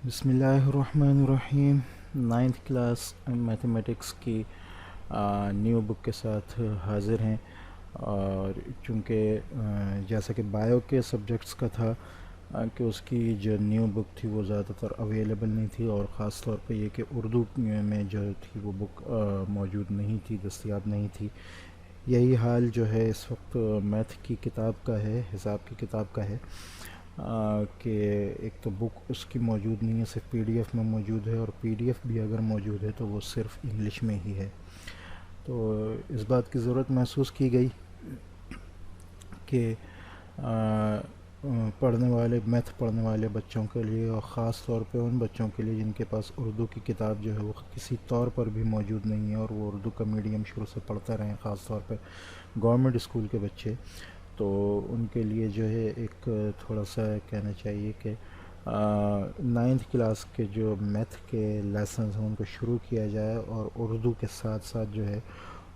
بسم اللہ الرحمن الرحیم۔ نائنتھ کلاس میتھمیٹکس کی نیو بک کے ساتھ حاضر ہیں، اور چونکہ جیسا کہ بایو کے سبجیکٹس کا تھا کہ اس کی جو نیو بک تھی وہ زیادہ تر اویلیبل نہیں تھی، اور خاص طور پہ یہ کہ اردو میں جو تھی وہ بک موجود نہیں تھی، دستیاب نہیں تھی۔ یہی حال جو ہے اس وقت میتھ کی کتاب کا ہے، حساب کی کتاب کا ہے، کہ ایک تو بک اس کی موجود نہیں ہے، صرف پی ڈی ایف میں موجود ہے، اور پی ڈی ایف بھی اگر موجود ہے تو وہ صرف انگلش میں ہی ہے۔ تو اس بات کی ضرورت محسوس کی گئی کہ پڑھنے والے میتھ پڑھنے والے بچوں کے لیے، اور خاص طور پہ ان بچوں کے لیے جن کے پاس اردو کی کتاب جو ہے وہ کسی طور پر بھی موجود نہیں ہے، اور وہ اردو کا میڈیم شروع سے پڑھتے رہے ہیں، خاص طور پہ گورنمنٹ اسکول کے بچے، تو ان کے لیے جو ہے ایک تھوڑا سا کہنا چاہیے کہ نائنتھ کلاس کے جو میتھ کے لیسنز ہیں ان کو شروع کیا جائے، اور اردو کے ساتھ ساتھ جو ہے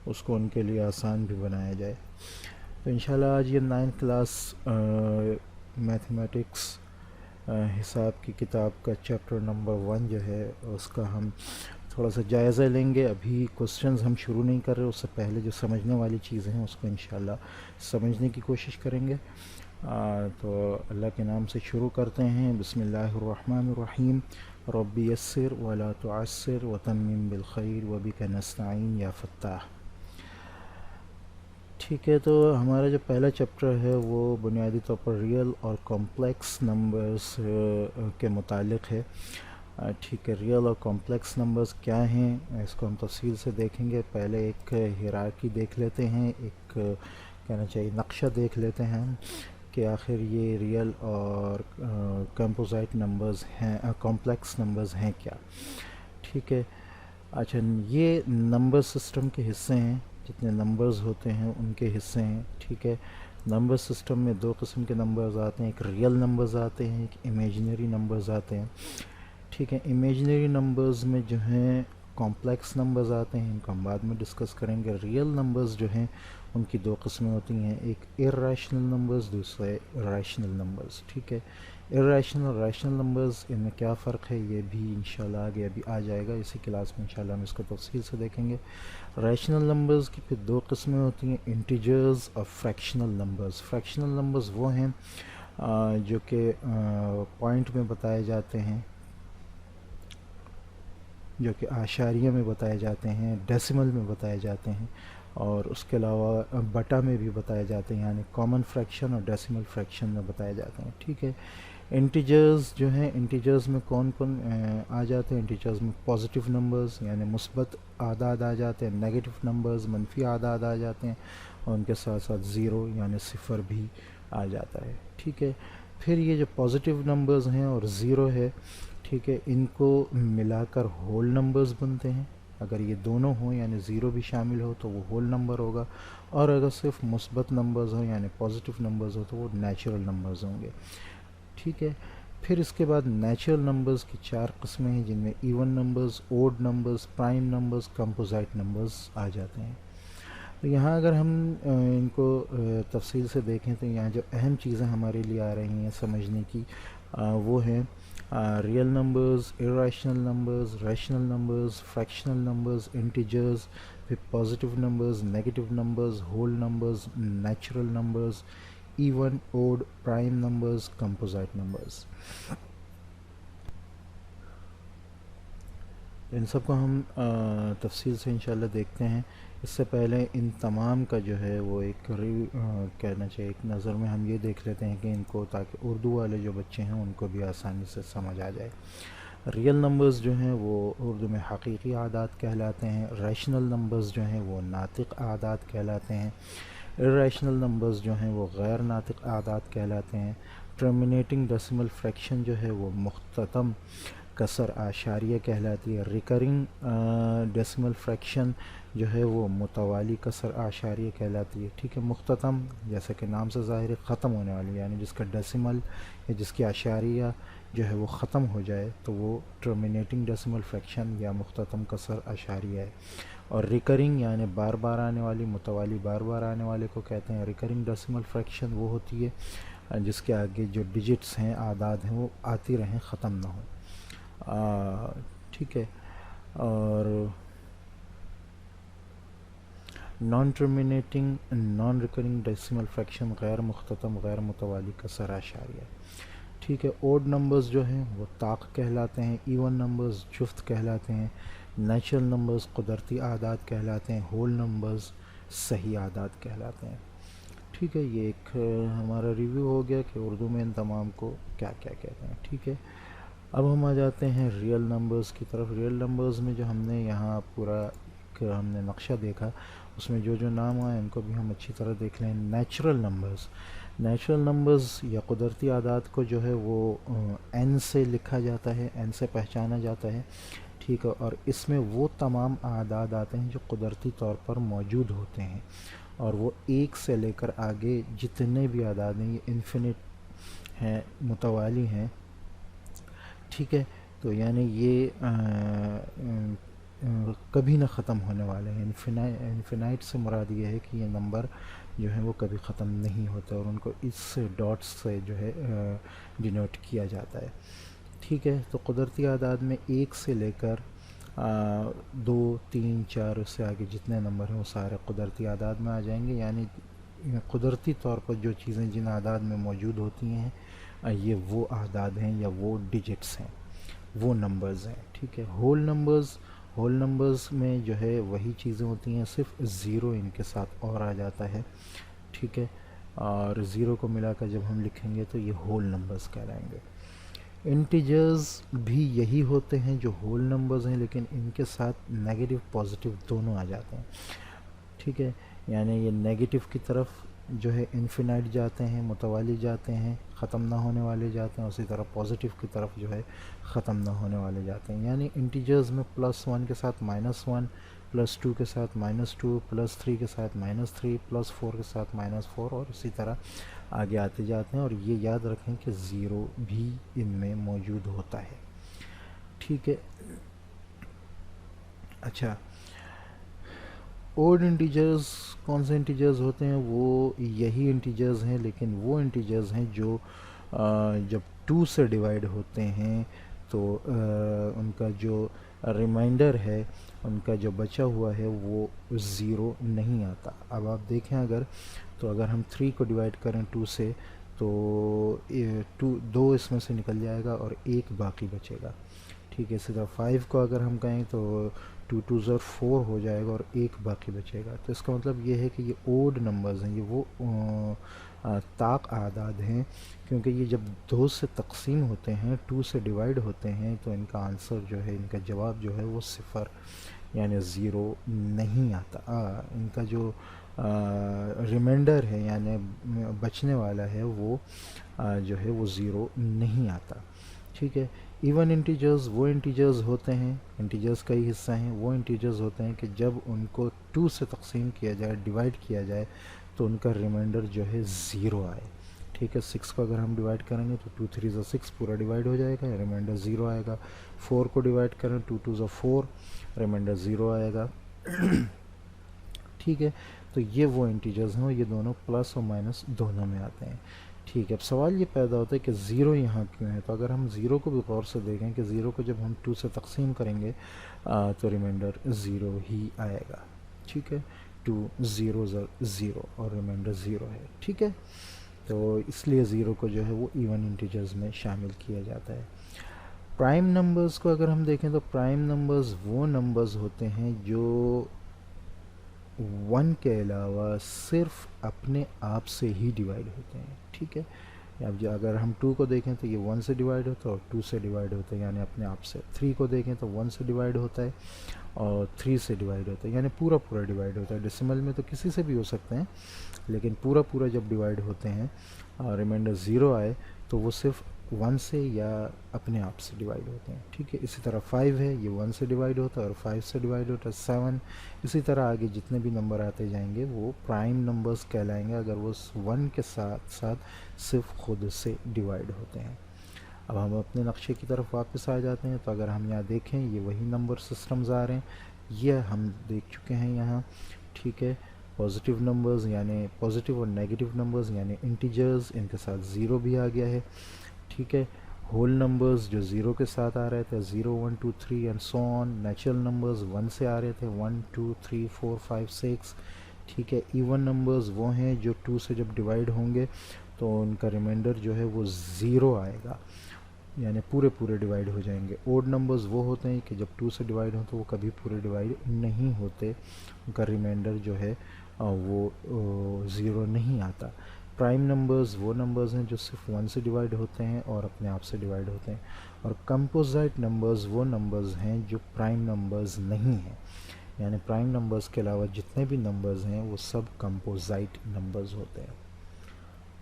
اس کو ان کے لیے آسان بھی بنایا جائے۔ تو انشاءاللہ آج یہ نائنتھ کلاس میتھمیٹکس حساب کی کتاب کا چیپٹر نمبر 1 جو ہے اس کا ہم تھوڑا سا جائزہ لیں گے۔ ابھی کوسچنز ہم شروع نہیں کر رہے، اس سے پہلے جو سمجھنے والی چیزیں ہیں اس کو انشاءاللہ سمجھنے کی کوشش کریں گے۔ تو اللہ کے نام سے شروع کرتے ہیں۔ بسم اللہ الرحمن الرحیم۔ رب یسر ولا تعسر وتمم بالخیر وبک نستعین یا فتاح۔ ٹھیک ہے، تو ہمارا جو پہلا چیپٹر ہے وہ بنیادی طور پر ریئل اور کمپلیکس نمبرز کے متعلق ہے۔ ٹھیک ہے، ریئل اور کمپلیکس نمبرز کیا ہیں اس کو ہم تفصیل سے دیکھیں گے۔ پہلے ایک ہیرارکی دیکھ لیتے ہیں، ایک کہنا چاہیے نقشہ دیکھ لیتے ہیں ہم کہ آخر یہ ریئل اور کمپوزائٹ نمبرز ہیں، کمپلیکس نمبرز ہیں کیا۔ ٹھیک ہے، اچھا یہ نمبر سسٹم کے حصے ہیں، جتنے نمبرز ہوتے ہیں ان کے حصے ہیں۔ ٹھیک ہے، نمبر سسٹم میں دو قسم کے نمبرز آتے ہیں، ایک ریئل نمبرز آتے ہیں، ایک امیجنری نمبرز آتے ہیں۔ ٹھیک ہے، امیجنری نمبرز میں جو ہیں کمپلیکس نمبرز آتے ہیں، ان کو ہم بعد میں ڈسکس کریں گے۔ ریئل نمبرز جو ہیں ان کی دو قسمیں ہوتی ہیں، ایک ارریشنل نمبرز، دوسرا ریشنل نمبرز۔ ٹھیک ہے، ارریشنل اور ریشنل نمبرز ان میں کیا فرق ہے یہ بھی انشاءاللہ آگے ابھی آ جائے گا، اسی کلاس میں انشاءاللہ ہم اس کو تفصیل سے دیکھیں گے۔ ریشنل نمبرز کی پھر دو قسمیں ہوتی ہیں، انٹیجرز اور فریکشنل نمبرز۔ فریکشنل نمبرز وہ ہیں جو کہ پوائنٹ میں بتائے جاتے ہیں، جو کہ اعشاریہ میں بتائے جاتے ہیں، ڈیسیمل میں بتائے جاتے ہیں، اور اس کے علاوہ بٹا میں بھی بتائے جاتے ہیں، یعنی کامن فریکشن اور ڈیسیمل فریکشن میں بتائے جاتے ہیں۔ ٹھیک ہے، انٹیجرز جو ہیں، انٹیجرز میں کون کون آ جاتے ہیں؟ انٹیجرز میں پازیٹیو نمبرز یعنی مثبت اعداد آ جاتے ہیں، نیگیٹو نمبرز منفی اعداد آ جاتے ہیں، اور ان کے ساتھ ساتھ زیرو یعنی صفر بھی آ جاتا ہے۔ ٹھیک ہے، پھر یہ جو پازیٹیو نمبرز ہیں اور زیرو ہے، ٹھیک ہے، ان کو ملا کر ہول نمبرز بنتے ہیں۔ اگر یہ دونوں ہوں یعنی زیرو بھی شامل ہو تو وہ ہول نمبر ہوگا، اور اگر صرف مثبت نمبرز ہوں یعنی پازیٹیو نمبرز ہو تو وہ نیچرل نمبرز ہوں گے۔ ٹھیک ہے، پھر اس کے بعد نیچرل نمبرز کی چار قسمیں ہیں، جن میں even numbers, odd numbers, prime numbers, composite numbers آ جاتے ہیں۔ تو یہاں اگر ہم ان کو تفصیل سے دیکھیں تو یہاں جو اہم چیزیں ہمارے لیے آ رہی ہیں سمجھنے کی، وہ ہیں real numbers, irrational numbers, rational numbers, fractional numbers, integers, پھر positive numbers, negative numbers, whole numbers, natural numbers, even, odd, prime numbers, composite numbers. ان سب کو ہم تفصیل سے انشاءاللہ دیکھتے ہیں۔ اس سے پہلے ان تمام کا جو ہے وہ ایک کہنا چاہیے ایک نظر میں ہم یہ دیکھ لیتے ہیں کہ ان کو، تاکہ اردو والے جو بچے ہیں ان کو بھی آسانی سے سمجھ آ جائے۔ ریئل نمبرز جو ہیں وہ اردو میں حقیقی اعداد کہلاتے ہیں، ریشنل نمبرز جو ہیں وہ ناطق اعداد کہلاتے ہیں، ارریشنل نمبرز جو ہیں وہ غیر ناطق اعداد کہلاتے ہیں، ٹرمینیٹنگ ڈیسیمل فریکشن جو ہے وہ مختتم کسر اعشاریہ کہلاتی ہے، ریکرنگ ڈیسیمل فریکشن جو ہے وہ متوالی کسر اعشاریہ کہلاتی ہے۔ ٹھیک ہے، مختتم جیسا کہ نام سے ظاہر ہے ختم ہونے والی، یعنی جس کا ڈیسیمل یا جس کی اعشاریہ جو ہے وہ ختم ہو جائے تو وہ ٹرمینیٹنگ ڈیسیمل فریکشن یا مختتم کسر اعشاریہ ہے۔ اور ریکرنگ یعنی بار بار آنے والی، متوالی بار بار آنے والے کو کہتے ہیں ریکرنگ ڈیسیمل فریکشن، وہ ہوتی ہے جس کے آگے جو ڈیجٹس ہیں، اعداد ہیں، وہ آتی رہیں، ختم نہ ہوں۔ ٹھیک ہے. اور naan terminating naan recurring decimal friction غیر مختتم غیر متوالی کسر اعشاریہ. ٹھیک ہے. اوڈ نمبرز جو ہیں وہ طاق کہلاتے ہیں، ایون نمبرز جفت کہلاتے ہیں، نیچرل نمبرز قدرتی اعداد کہلاتے ہیں، ہول نمبرز صحیح اعداد کہلاتے ہیں. ٹھیک ہے. یہ ایک ہمارا ریویو ہو گیا کہ اردو میں ان تمام کو کیا کیا کہتے ہیں. ٹھیک ہے. اب ہم آ جاتے ہیں ریئل نمبرز کی طرف. ریئل نمبرز میں جو ہم نے یہاں پورا ہم نے نقشہ دیکھا، اس میں جو جو نام آئے ان کو بھی ہم اچھی طرح دیکھ لیں. نیچرل نمبرز، نیچرل نمبرز یا قدرتی اعداد کو جو ہے وہ n سے لکھا جاتا ہے، n سے پہچانا جاتا ہے. ٹھیک ہے. اور اس میں وہ تمام اعداد آتے ہیں جو قدرتی طور پر موجود ہوتے ہیں، اور وہ ایک سے لے کر آگے جتنے بھی اعداد ہیں یہ انفینٹ ہیں، متوالی ہیں. ٹھیک ہے. تو یعنی یہ کبھی نہ ختم ہونے والے ہیں. انفینائٹ سے مراد یہ ہے کہ یہ نمبر جو ہے وہ کبھی ختم نہیں ہوتا، اور ان کو اس ڈاٹس سے جو ہے ڈینوٹ کیا جاتا ہے. ٹھیک ہے. تو قدرتی اعداد میں ایک سے لے کر 2 3 4 اس سے آگے جتنے نمبر ہیں وہ سارے قدرتی اعداد میں آ جائیں گے. یعنی قدرتی طور پر جو چیزیں جن اعداد میں موجود ہوتی ہیں یہ وہ اعداد ہیں یا وہ ڈیجٹس ہیں، وہ نمبرز ہیں. ٹھیک ہے. ہول نمبرز، ہول نمبرز میں جو ہے وہی چیزیں ہوتی ہیں، صرف زیرو ان کے ساتھ اور آ جاتا ہے. ٹھیک ہے. اور زیرو کو ملا کر جب ہم لکھیں گے تو یہ ہول نمبرز کہلائیں گے. انٹیجرز بھی یہی ہوتے ہیں جو ہول نمبرز ہیں، لیکن ان کے ساتھ نیگیٹو پازیٹیو دونوں آ جاتے ہیں. ٹھیک ہے. یعنی یہ نیگیٹو کی طرف جو ہے انفینائٹ جاتے ہیں، متوالی جاتے ہیں، ختم نہ ہونے والے جاتے ہیں، اسی طرح پازیٹیو کی طرف جو ہے ختم نہ ہونے والے جاتے ہیں. یعنی انٹیجرز میں +1 کے ساتھ -1، +2 کے ساتھ -2، +3 کے ساتھ -3، +4 کے ساتھ -4، اور اسی طرح آگے آتے جاتے ہیں. اور یہ یاد رکھیں کہ زیرو بھی ان میں موجود ہوتا ہے. ٹھیک ہے. اچھا، اوڈ انٹیجرز کون سے انٹیجرز ہوتے ہیں؟ وہ یہی انٹیجرز ہیں، لیکن وہ انٹیجرز ہیں جو جب 2 سے ڈیوائڈ ہوتے ہیں تو ان کا جو ریمائنڈر ہے، ان کا جو بچا ہوا ہے وہ 0 نہیں آتا. اب آپ دیکھیں اگر ہم 3 کو ڈیوائڈ کریں 2 سے تو 2 اس میں سے نکل جائے گا اور 1 باقی بچے گا. ٹھیک ہے. اسی طرح 5 کو اگر ہم کہیں تو 2 2 4 ہو جائے گا اور 1 باقی بچے گا. تو اس کا مطلب یہ ہے کہ یہ اوڈ نمبرز ہیں، یہ وہ طاق اعداد ہیں، کیونکہ یہ جب 2 سے تقسیم ہوتے ہیں، 2 سے ڈیوائڈ ہوتے ہیں، تو ان کا آنسر جو ہے، ان کا جواب جو ہے وہ 0 یعنی 0 نہیں آتا. ان کا جو ریمائنڈر ہے یعنی بچنے والا ہے وہ جو ہے وہ 0 نہیں آتا. ٹھیک ہے. ایون انٹیجرز وہ انٹیجرز ہوتے ہیں، انٹیجرز کا ہی حصہ ہیں، وہ انٹیجرز ہوتے ہیں کہ جب ان کو 2 سے تقسیم کیا جائے، ڈیوائڈ کیا جائے، تو ان کا ریمائنڈر جو ہے 0 آئے. ٹھیک ہے. 6 کو اگر ہم ڈیوائڈ کریں گے تو 2 3 6 پورا ڈیوائڈ ہو جائے گا، ریمائنڈر 0 آئے گا. 4 کو ڈیوائڈ کریں 2 2 4، ریمائنڈر 0 آئے گا. ٹھیک ہے. تو یہ وہ انٹیجرز ہیں، یہ دونوں پلس اور مائنس دونوں میں آتے ہیں. ٹھیک ہے. اب سوال یہ پیدا ہوتا ہے کہ 0 یہاں کیوں ہے؟ تو اگر ہم 0 کو بھی غور سے دیکھیں کہ 0 کو جب ہم 2 سے تقسیم کریں گے تو ریمائنڈر 0 ہی آئے گا. ٹھیک ہے. 2 0 0 اور ریمائنڈر 0 ہے. ٹھیک ہے. تو اس لیے 0 کو جو ہے وہ ایون انٹیجرز میں شامل کیا جاتا ہے. پرائم نمبرز کو اگر ہم دیکھیں تو پرائم نمبرز وہ نمبرز ہوتے ہیں جو 1 کے علاوہ صرف اپنے آپ سے ہی ڈیوائڈ ہوتے ہیں. ٹھیک ہے. اب اگر ہم 2 کو دیکھیں تو یہ 1 سے ڈیوائڈ ہوتا ہے اور 2 سے ڈیوائڈ ہوتا ہے یعنی اپنے آپ سے. 3 کو دیکھیں تو 1 سے ڈیوائڈ ہوتا ہے اور 3 سے ڈیوائڈ ہوتا ہے یعنی پورا ڈیوائڈ ہوتا ہے. ڈیسیمل میں تو کسی سے بھی ہو سکتے ہیں، لیکن پورا جب ڈیوائڈ ہوتے ہیں اور ریمائنڈر 0 آئے تو وہ صرف 1 سے یا اپنے آپ سے ڈیوائڈ ہوتے ہیں. ٹھیک ہے. اسی طرح 5 ہے، یہ 1 سے ڈیوائڈ ہوتا ہے اور 5 سے ڈیوائڈ ہوتا ہے. 7، اسی طرح آگے جتنے بھی نمبر آتے جائیں گے وہ پرائم نمبرز کہلائیں گے اگر وہ 1 کے ساتھ صرف خود سے ڈیوائڈ ہوتے ہیں. اب ہم اپنے نقشے کی طرف واپس آ جاتے ہیں. تو اگر ہم یہاں دیکھیں یہ وہی نمبر سسٹمز آ رہے ہیں، یہ ہم دیکھ چکے ہیں یہاں. ٹھیک ہے. پازیٹیو نمبرز یعنی پازیٹیو اور نیگیٹو نمبرز یعنی انٹیجرز، ان کے ساتھ 0 بھی آ گیا ہے. ٹھیک ہے. ہول نمبرز جو 0 کے ساتھ آ رہے تھے 0 1 2 3 and so on. Natural numbers 1 سے آ رہے تھے 1 2 3 4 5 6. ٹھیک ہے. ایون نمبرز وہ ہیں جو 2 سے جب ڈیوائڈ ہوں گے تو ان کا ریمائنڈر جو ہے وہ 0 آئے گا، یعنی پورے ڈیوائڈ ہو جائیں گے. اوڈ نمبرز وہ ہوتے ہیں کہ جب 2 سے ڈیوائڈ ہوں تو وہ کبھی پورے ڈیوائڈ نہیں ہوتے، ان کا ریمائنڈر جو ہے وہ 0 نہیں آتا. پرائم نمبرز وہ نمبرز ہیں جو صرف 1 سے ڈیوائڈ ہوتے ہیں اور اپنے آپ سے ڈیوائڈ ہوتے ہیں. اور کمپوزائٹ نمبرز وہ نمبرز ہیں جو پرائم نمبرز نہیں ہیں، یعنی پرائم نمبرز کے علاوہ جتنے بھی نمبرز ہیں وہ سب کمپوزائٹ نمبرز ہوتے ہیں.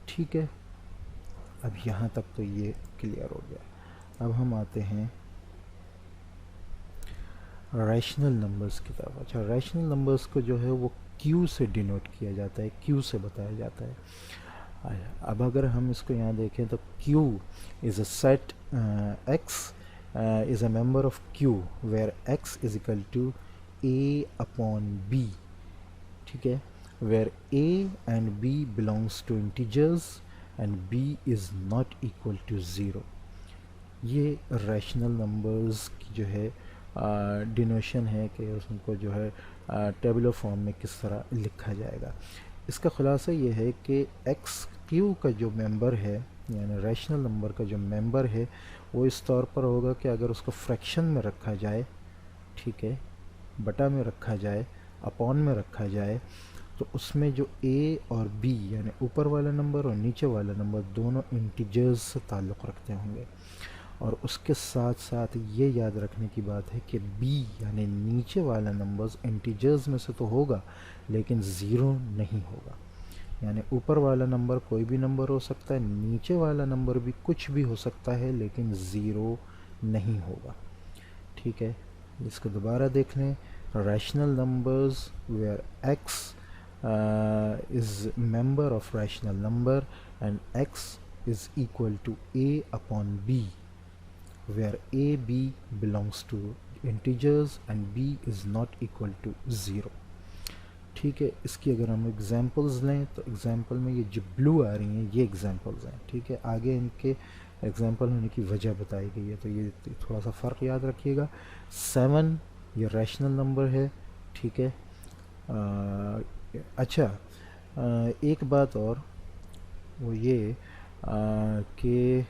ٹھیک ہے. اب یہاں تک تو یہ کلیئر ہو گیا. اب ہم آتے ہیں ریشنل نمبرز کی طرف. اچھا، ریشنل نمبرز کو جو ہے وہ کیو سے ڈینوٹ کیا جاتا ہے، کیو سے بتایا جاتا ہے. اب اگر ہم اس کو یہاں دیکھیں تو Q is a set X is a member of Q where X is equal to A upon B. ٹھیک ہے. Where A and B belongs to integers and B is not equal to 0. یہ rational numbers کی جو ہے ڈینوشن ہے کہ اس کو جو ہے ٹیبلر فارم میں کس طرح لکھا جائے گا. اس کا خلاصہ یہ ہے کہ ایکس کیو کا جو ممبر ہے، یعنی ریشنل نمبر کا جو ممبر ہے، وہ اس طور پر ہوگا کہ اگر اس کو فریکشن میں رکھا جائے، ٹھیک ہے، بٹا میں رکھا جائے، اپون میں رکھا جائے، تو اس میں جو اے اور بی یعنی اوپر والا نمبر اور نیچے والا نمبر دونوں انٹیجرز سے تعلق رکھتے ہوں گے. اور اس کے ساتھ ساتھ یہ یاد رکھنے کی بات ہے کہ بی یعنی نیچے والا نمبرز انٹیجرز میں سے تو ہوگا لیکن 0 نہیں ہوگا. یعنی اوپر والا نمبر کوئی بھی نمبر ہو سکتا ہے، نیچے والا نمبر بھی کچھ بھی ہو سکتا ہے لیکن 0 نہیں ہوگا. ٹھیک ہے. اس کو دوبارہ دیکھ لیں. Rational numbers where X is member of rational number and x is equal to a upon b where a b belongs to integers and b is not equal to 0. ٹھیک ہے. اس کی اگر ہم ایگزامپلز لیں تو ایگزامپل میں یہ جو بلو آ رہی ہیں یہ ایگزامپلز ہیں. ٹھیک ہے. آگے ان کے ایگزامپل ہونے کی وجہ بتائی گئی ہے، تو یہ تھوڑا سا فرق یاد رکھیے گا. 7 یہ ریشنل نمبر ہے. ٹھیک ہے. اچھا، ایک بات اور وہ یہ کہ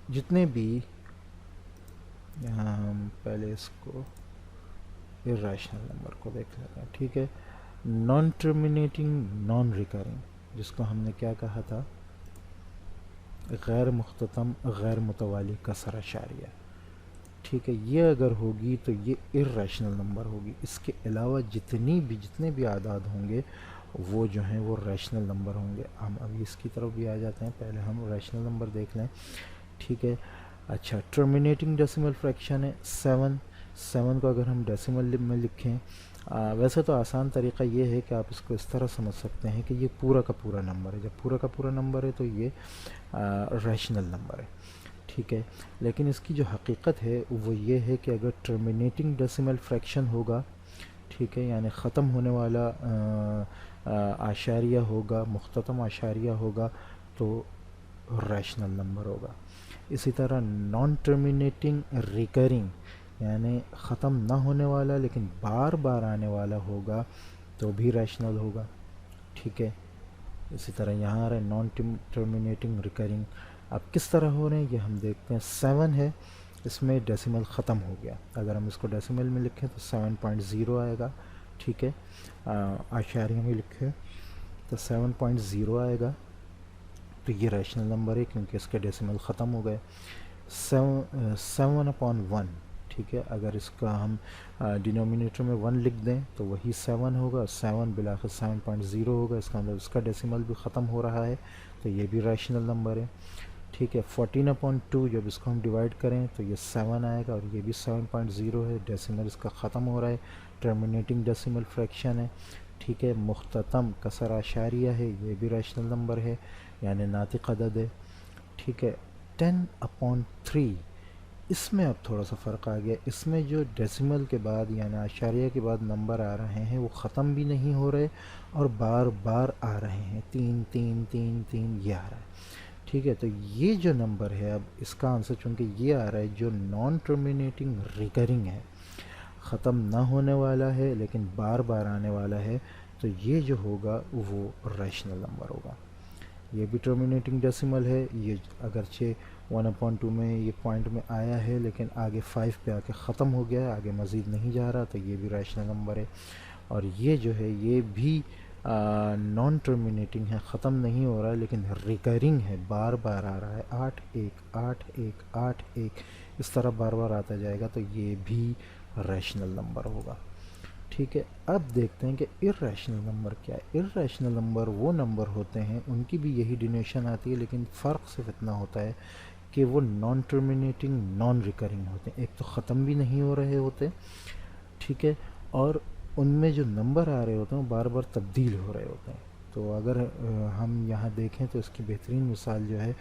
جتنے بھی یہاں ہم پہلے اس کو ریشنل نمبر کو دیکھ لیتے ہیں. ٹھیک ہے. نان ٹرمینیٹنگ نان ریکرنگ، جس کو ہم نے کیا کہا تھا، غیر مختتم غیر متوالی کسر اشاریہ. ٹھیک ہے. یہ اگر ہوگی تو یہ ارریشنل نمبر ہوگی. اس کے علاوہ جتنے بھی اعداد ہوں گے وہ جو ہیں وہ ریشنل نمبر ہوں گے. ہم ابھی اس کی طرف بھی آ جاتے ہیں، پہلے ہم ریشنل نمبر دیکھ لیں. ٹھیک ہے. اچھا، ٹرمینیٹنگ ڈیسیمل فریکشن ہے 7 کو اگر ہم ڈیسیمل میں لکھیں، ویسے تو آسان طریقہ یہ ہے کہ آپ اس کو اس طرح سمجھ سکتے ہیں کہ یہ پورا کا پورا نمبر ہے. جب پورا کا پورا نمبر ہے تو یہ ریشنل نمبر ہے. ٹھیک ہے. لیکن اس کی جو حقیقت ہے وہ یہ ہے کہ اگر ٹرمینیٹنگ ڈیسیمل فریکشن ہوگا، ٹھیک ہے، یعنی ختم ہونے والا اعشاریہ ہوگا، مختتم اعشاریہ ہوگا، تو ریشنل نمبر ہوگا. اسی طرح نان ٹرمینیٹنگ ریکرنگ یعنی ختم نہ ہونے والا لیکن بار بار آنے والا ہوگا تو بھی ریشنل ہوگا. ٹھیک ہے. اسی طرح یہاں آ رہا ہے نان ٹرمینیٹنگ ریکرنگ. اب کس طرح ہو رہے ہیں یہ ہم دیکھتے ہیں. 7 ہے، اس میں ڈیسیمل ختم ہو گیا. اگر ہم اس کو ڈیسیمل میں لکھیں تو 7.0 آئے گا. ٹھیک ہے. اعشاریہ میں لکھیں تو 7.0 آئے گا. تو یہ ریشنل نمبر ہے کیونکہ اس کے ڈیسیمل ختم ہو گئے. 7/1. ٹھیک ہے. اگر اس کا ہم ڈینومینیٹر میں 1 لکھ دیں تو وہی 7 ہوگا. 7 بلاخر 7.0 ہوگا. اس کا مطلب اس کا ڈیسیمل بھی ختم ہو رہا ہے تو یہ بھی ریشنل نمبر ہے. ٹھیک ہے. 14/2 جب اس کو ہم ڈیوائڈ کریں تو یہ 7 آئے گا اور یہ بھی 7.0 ہے. ڈیسیمل اس کا ختم ہو رہا ہے. ٹرمینیٹنگ ڈیسیمل فریکشن ہے. ٹھیک ہے. مختتم کسر اعشاریہ ہے، یہ بھی ریشنل نمبر ہے یعنی ناطق عدد ہے. ٹھیک ہے. 10/3 اس میں اب تھوڑا سا فرق آ گیا. اس میں جو ڈیسیمل کے بعد یعنی اعشاریہ کے بعد نمبر آ رہے ہیں وہ ختم بھی نہیں ہو رہے اور بار بار آ رہے ہیں. 3 3 3 3 یہ آ رہا ہے. ٹھیک ہے، تو یہ جو نمبر ہے، اب اس کا آنسر چونکہ یہ آ رہا ہے جو نان ٹرمینیٹنگ ریکرنگ ہے، ختم نہ ہونے والا ہے لیکن بار بار آنے والا ہے، تو یہ جو ہوگا وہ ریشنل نمبر ہوگا۔ یہ بھی ٹرمینیٹنگ ڈیسیمل ہے، یہ اگرچہ 1/2 میں یہ پوائنٹ میں آیا ہے لیکن آگے 5 پہ آ کے ختم ہو گیا ہے، آگے مزید نہیں جا رہا، تو یہ بھی ریشنل نمبر ہے۔ اور یہ جو ہے یہ بھی نان ٹرمینیٹنگ ہے، ختم نہیں ہو رہا ہے لیکن ریکرنگ ہے، بار بار آ رہا ہے، 8 1 اس طرح بار بار آتا جائے گا، تو یہ بھی ریشنل نمبر ہوگا۔ ٹھیک ہے، اب دیکھتے ہیں کہ ارریشنل نمبر کیا ہے۔ ارریشنل نمبر وہ نمبر ہوتے ہیں، ان کی بھی یہی ڈینیشن آتی ہے لیکن فرق صرف اتنا ہوتا ہے کہ وہ نان ٹرمینیٹنگ نان ریکرنگ ہوتے ہیں، ایک تو ختم بھی نہیں ہو رہے ہوتے، ٹھیک ہے، اور ان میں جو نمبر آ رہے ہوتے ہیں وہ بار بار تبدیل ہو رہے ہوتے ہیں۔ تو اگر ہم یہاں دیکھیں تو اس کی بہترین مثال جو ہے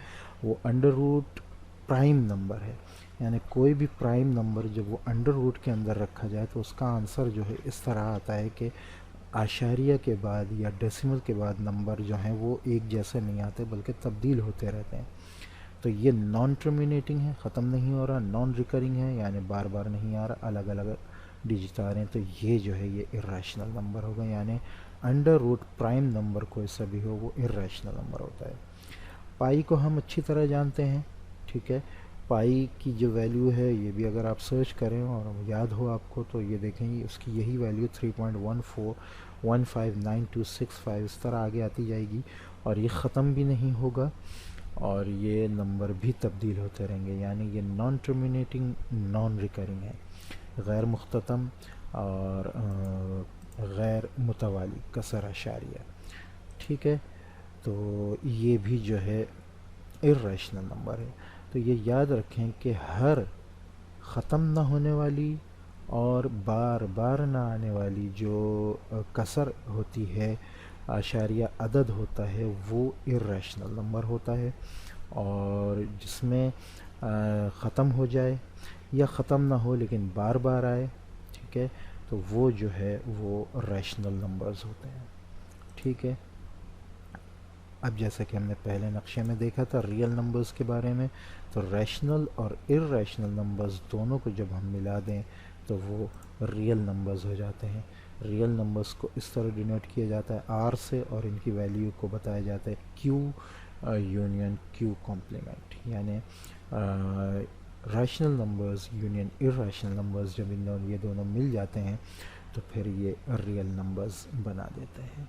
وہ انڈر روٹ پرائم نمبر ہے، یعنی کوئی بھی پرائم نمبر جب وہ انڈر روٹ کے اندر رکھا جائے تو اس کا آنسر جو ہے اس طرح آتا ہے کہ اعشاریہ کے بعد یا ڈیسیمل کے بعد نمبر جو ہیں وہ ایک جیسے نہیں آتے بلکہ تبدیل ہوتے رہتے ہیں۔ تو یہ نان ٹرمینیٹنگ ہے، ختم نہیں ہو رہا، نان ریکرنگ ہے یعنی بار بار نہیں آ رہا، الگ الگ ڈیجٹ آ رہے ہیں، تو یہ جو ہے یہ ارریشنل نمبر ہوگا، یعنی انڈر روٹ پرائم نمبر کوئی سا بھی ہو وہ ارریشنل نمبر ہوتا ہے۔ پائی کو ہم اچھی طرح جانتے ہیں، ٹھیک ہے، پائی کی جو ویلیو ہے یہ بھی اگر آپ سرچ کریں اور یاد ہو آپ کو تو یہ دیکھیں گے اس کی یہی ویلیو 3.1415965 اس طرح آگے آتی جائے گی، اور یہ ختم بھی نہیں ہوگا اور یہ نمبر بھی تبدیل ہوتے رہیں گے، یعنی یہ نان ٹرمینیٹنگ نان ریکرنگ ہے، غیر مختتم اور غیر متوالی کسر اشاریہ، ٹھیک ہے، تو یہ بھی جو ہے ارریشنل نمبر ہے۔ تو یہ یاد رکھیں کہ ہر ختم نہ ہونے والی اور بار بار نہ آنے والی جو کسر ہوتی ہے، اشاریہ عدد ہوتا ہے، وہ ارریشنل نمبر ہوتا ہے، اور جس میں ختم ہو جائے یا ختم نہ ہو لیکن بار بار آئے، ٹھیک ہے، تو وہ جو ہے وہ ریشنل نمبرز ہوتے ہیں، ٹھیک ہے۔ اب جیسا کہ ہم نے پہلے نقشے میں دیکھا تھا ریئل نمبرز کے بارے میں، تو ریشنل اور ارریشنل نمبرز دونوں کو جب ہم ملا دیں تو وہ ریئل نمبرز ہو جاتے ہیں۔ ریئل نمبرز کو اس طرح ڈینوٹ کیا جاتا ہے آر سے، اور ان کی ویلیو کو بتایا جاتا ہے کیو یونین کیو کمپلیمنٹ، یعنی rational numbers union irrational numbers جب یہ دونوں مل جاتے ہیں تو پھر یہ ریئل نمبرز بنا دیتے ہیں۔